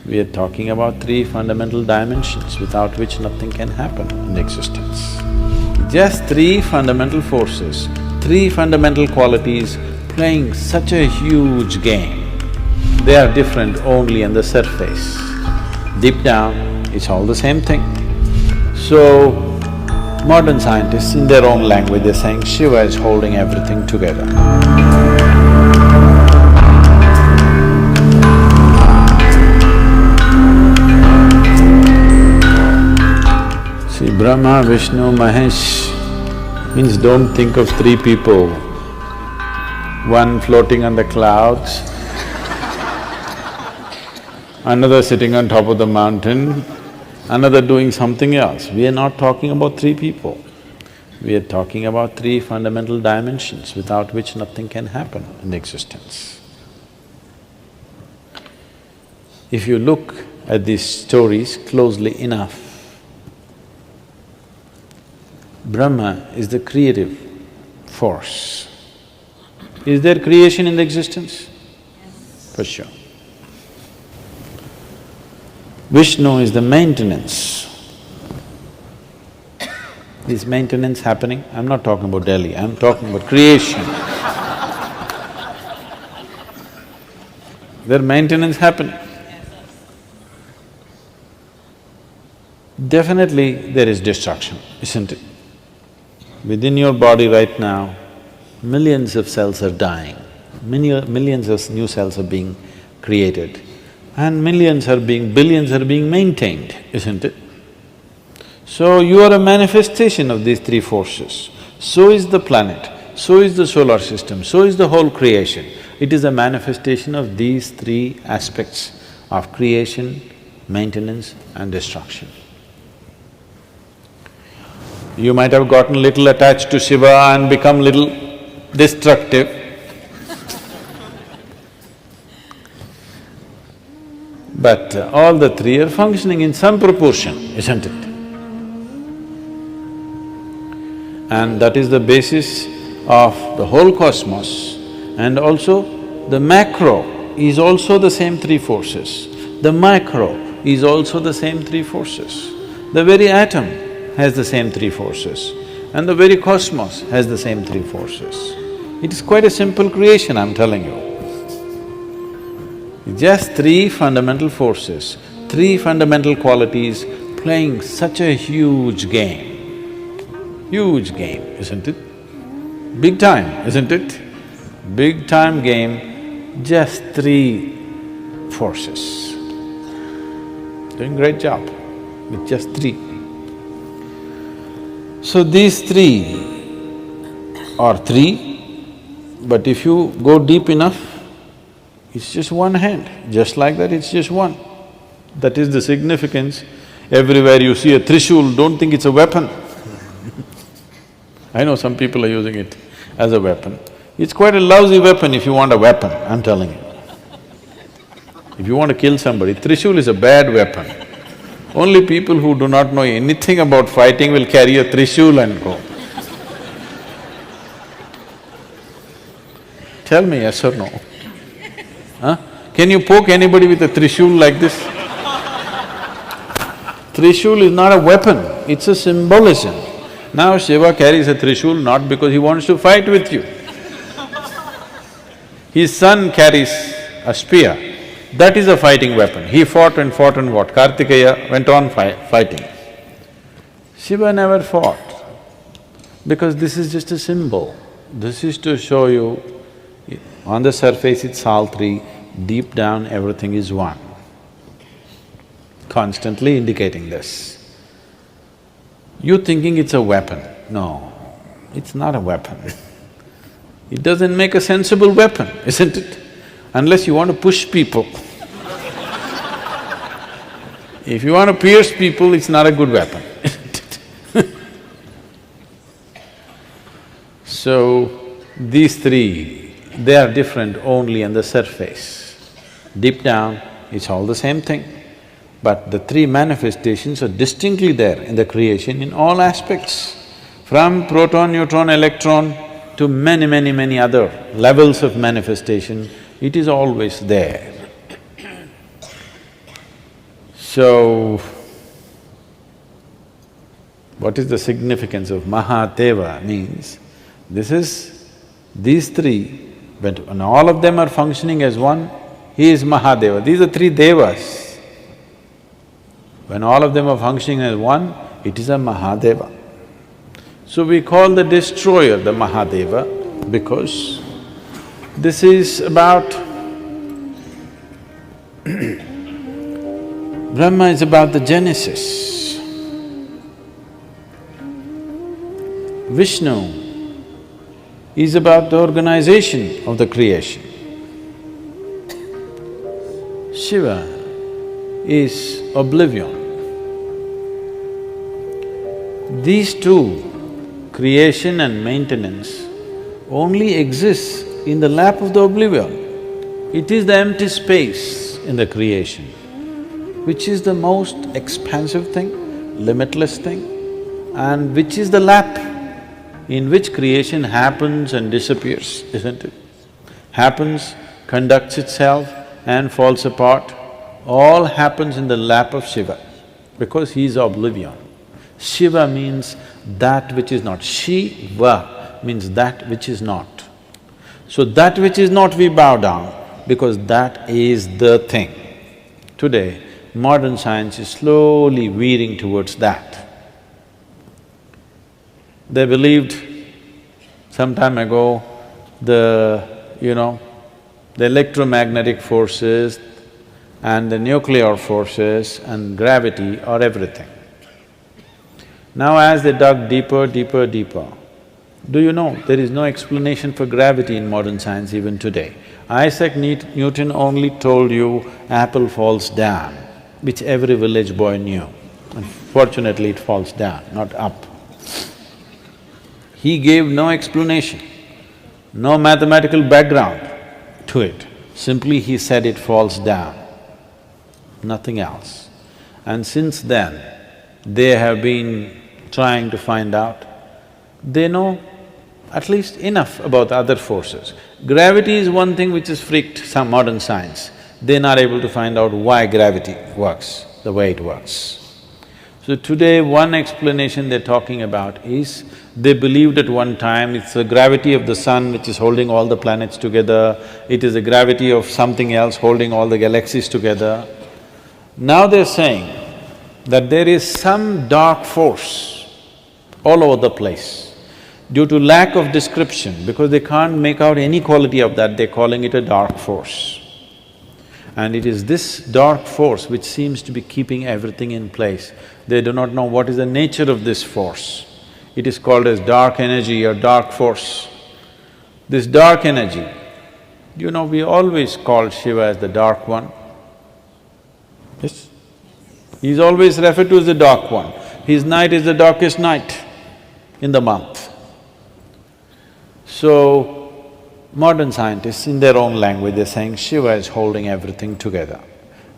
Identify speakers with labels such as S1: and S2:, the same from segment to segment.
S1: We are talking about three fundamental dimensions without which nothing can happen in existence. Just three fundamental forces, three fundamental qualities playing such a huge game. They are different only on the surface. Deep down, it's all the same thing. So, modern scientists in their own language, they're saying Shiva is holding everything together. See, Brahma, Vishnu, Mahesh means don't think of three people, one floating on the clouds, another sitting on top of the mountain, another doing something else. We are not talking about three people. We are talking about three fundamental dimensions without which nothing can happen in existence. If you look at these stories closely enough, Brahma is the creative force. Is there creation in the existence? Yes. For sure. Vishnu is the maintenance. Is maintenance happening? I'm not talking about Delhi, I'm talking about creation. There maintenance happening. Definitely there is destruction, isn't it? Within your body right now, millions of cells are dying, millions of new cells are being created, and billions are being maintained, isn't it? So you are a manifestation of these three forces. So is the planet, so is the solar system, so is the whole creation. It is a manifestation of these three aspects of creation, maintenance and destruction. You might have gotten little attached to Shiva and become little destructive. But all the three are functioning in some proportion, isn't it? And that is the basis of the whole cosmos. And also, the macro is also the same three forces. The micro is also the same three forces. The very atom has the same three forces, and the very cosmos has the same three forces. It is quite a simple creation, I'm telling you. Just three fundamental forces, three fundamental qualities playing such a huge game. Huge game, isn't it? Big time, isn't it? Big time game, just three forces. Doing great job with just three. So these three are three, but if you go deep enough, it's just one hand, just like that it's just one. That is the significance. Everywhere you see a trishul, don't think it's a weapon. I know some people are using it as a weapon. It's quite a lousy weapon if you want a weapon, I'm telling you. If you want to kill somebody, trishul is a bad weapon. Only people who do not know anything about fighting will carry a trishul and go. Tell me yes or no? Huh? Can you poke anybody with a trishul like this? Trishul is not a weapon, it's a symbolism. Now Shiva carries a trishul not because he wants to fight with you. His son carries a spear. That is a fighting weapon. He fought and what? Kartikeya went on fighting. Shiva never fought, because this is just a symbol. This is to show you, on the surface it's all three, deep down everything is one. Constantly indicating this. You thinking it's a weapon. No, it's not a weapon. It doesn't make a sensible weapon, isn't it? Unless you want to push people. If you want to pierce people, it's not a good weapon, isn't it? So, these three, they are different only on the surface. Deep down, it's all the same thing. But the three manifestations are distinctly there in the creation in all aspects. From proton, neutron, electron to many other levels of manifestation, it is always there. So, what is the significance of Mahadeva means, these three, when all of them are functioning as one, he is Mahadeva. These are three devas. When all of them are functioning as one, it is a Mahadeva. So we call the destroyer the Mahadeva because this is about… Brahma is about the genesis. Vishnu is about the organization of the creation. Shiva is oblivion. These two, creation and maintenance, only exists in the lap of the oblivion. It is the empty space in the creation, which is the most expansive thing, limitless thing, and which is the lap in which creation happens and disappears, isn't it? Happens, conducts itself and falls apart, all happens in the lap of Shiva, because he is oblivion. Shiva means that which is not. Shiva means that which is not. So that which is not we bow down, because that is the thing. Today, modern science is slowly veering towards that. They believed some time ago the electromagnetic forces and the nuclear forces and gravity are everything. Now as they dug deeper, deeper, deeper, do you know there is no explanation for gravity in modern science even today? Isaac Newton only told you apple falls down, which every village boy knew. Unfortunately, it falls down, not up. He gave no explanation, no mathematical background to it. Simply he said it falls down, nothing else. And since then, they have been trying to find out. They know at least enough about other forces. Gravity is one thing which has freaked some modern science. They're not able to find out why gravity works the way it works. So today, one explanation they're talking about is, they believed at one time it's the gravity of the sun which is holding all the planets together, it is the gravity of something else holding all the galaxies together. Now they're saying that there is some dark force all over the place. Due to lack of description, because they can't make out any quality of that, they're calling it a dark force. And it is this dark force which seems to be keeping everything in place. They do not know what is the nature of this force. It is called as dark energy or dark force. This dark energy, we always call Shiva as the dark one. Yes? He's always referred to as the dark one. His night is the darkest night in the month. So, modern scientists, in their own language, they're saying Shiva is holding everything together.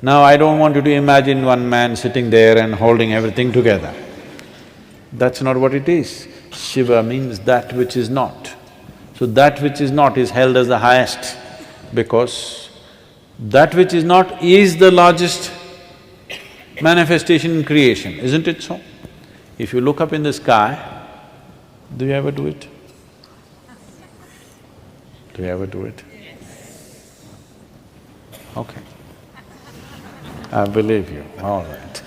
S1: Now, I don't want you to imagine one man sitting there and holding everything together. That's not what it is. Shiva means that which is not. So that which is not is held as the highest, because that which is not is the largest manifestation in creation, isn't it so? If you look up in the sky, do you ever do it? Do you ever do it? Okay. I believe you, all right.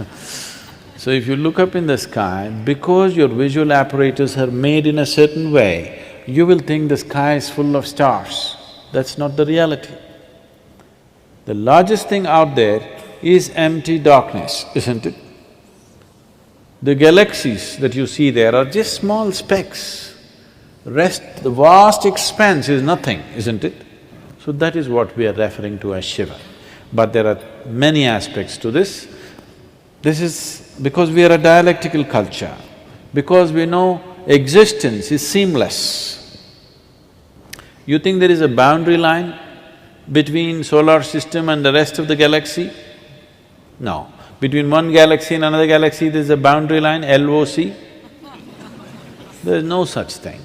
S1: So if you look up in the sky, because your visual apparatus are made in a certain way, you will think the sky is full of stars. That's not the reality. The largest thing out there is empty darkness, isn't it? The galaxies that you see there are just small specks. The vast expanse is nothing, isn't it? So that is what we are referring to as Shiva. But there are many aspects to this. This is because we are a dialectical culture, because we know existence is seamless. You think there is a boundary line between solar system and the rest of the galaxy? No. Between one galaxy and another galaxy, there's a boundary line, LOC? There's no such thing.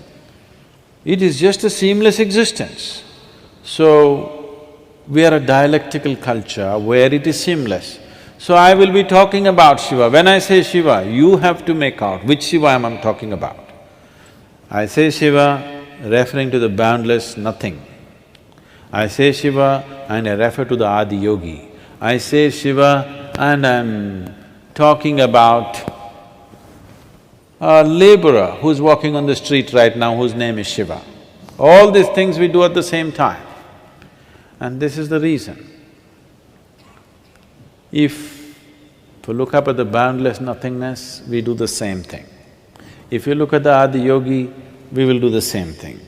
S1: It is just a seamless existence. So, we are a dialectical culture where it is seamless. So I will be talking about Shiva. When I say Shiva, you have to make out which Shiva am I talking about. I say Shiva referring to the boundless nothing. I say Shiva and I refer to the Adi Yogi. I say Shiva and I'm talking about a laborer who's walking on the street right now whose name is Shiva. All these things we do at the same time. And this is the reason. If you look up at the boundless nothingness, we do the same thing. If you look at the Adi Yogi, we will do the same thing.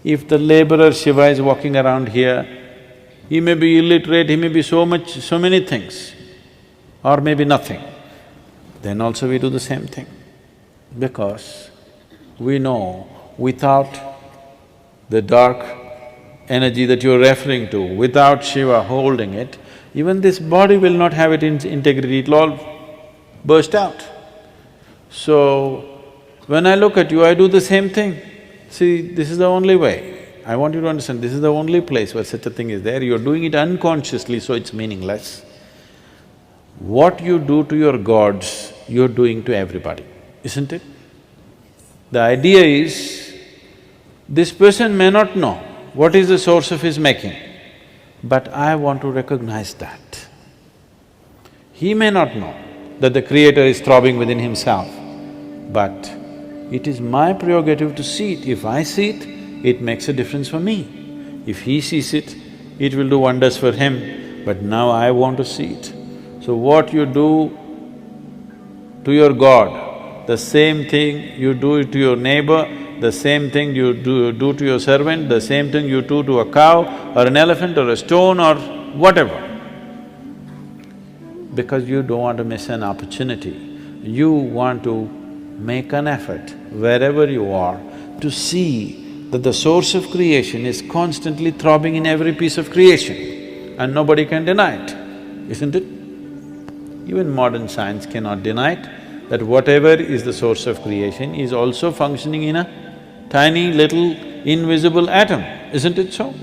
S1: If the laborer Shiva is walking around here, he may be illiterate, he may be so many things, or maybe nothing, then also we do the same thing. Because we know without the dark energy that you're referring to, without Shiva holding it, even this body will not have it in integrity, it'll all burst out. So, when I look at you, I do the same thing. See, this is the only way. I want you to understand, this is the only place where such a thing is there. You're doing it unconsciously, so it's meaningless. What you do to your gods, you're doing to everybody, isn't it? The idea is, this person may not know what is the source of his making, but I want to recognize that. He may not know that the Creator is throbbing within himself, but it is my prerogative to see it. If I see it, it makes a difference for me. If he sees it, it will do wonders for him, but now I want to see it. So what you do to your God, the same thing you do to your neighbor, the same thing you do to your servant, the same thing you do to a cow or an elephant or a stone or whatever. Because you don't want to miss an opportunity. You want to make an effort wherever you are to see that the source of creation is constantly throbbing in every piece of creation and nobody can deny it, isn't it? Even modern science cannot deny it, that whatever is the source of creation is also functioning in a tiny little invisible atom, isn't it so?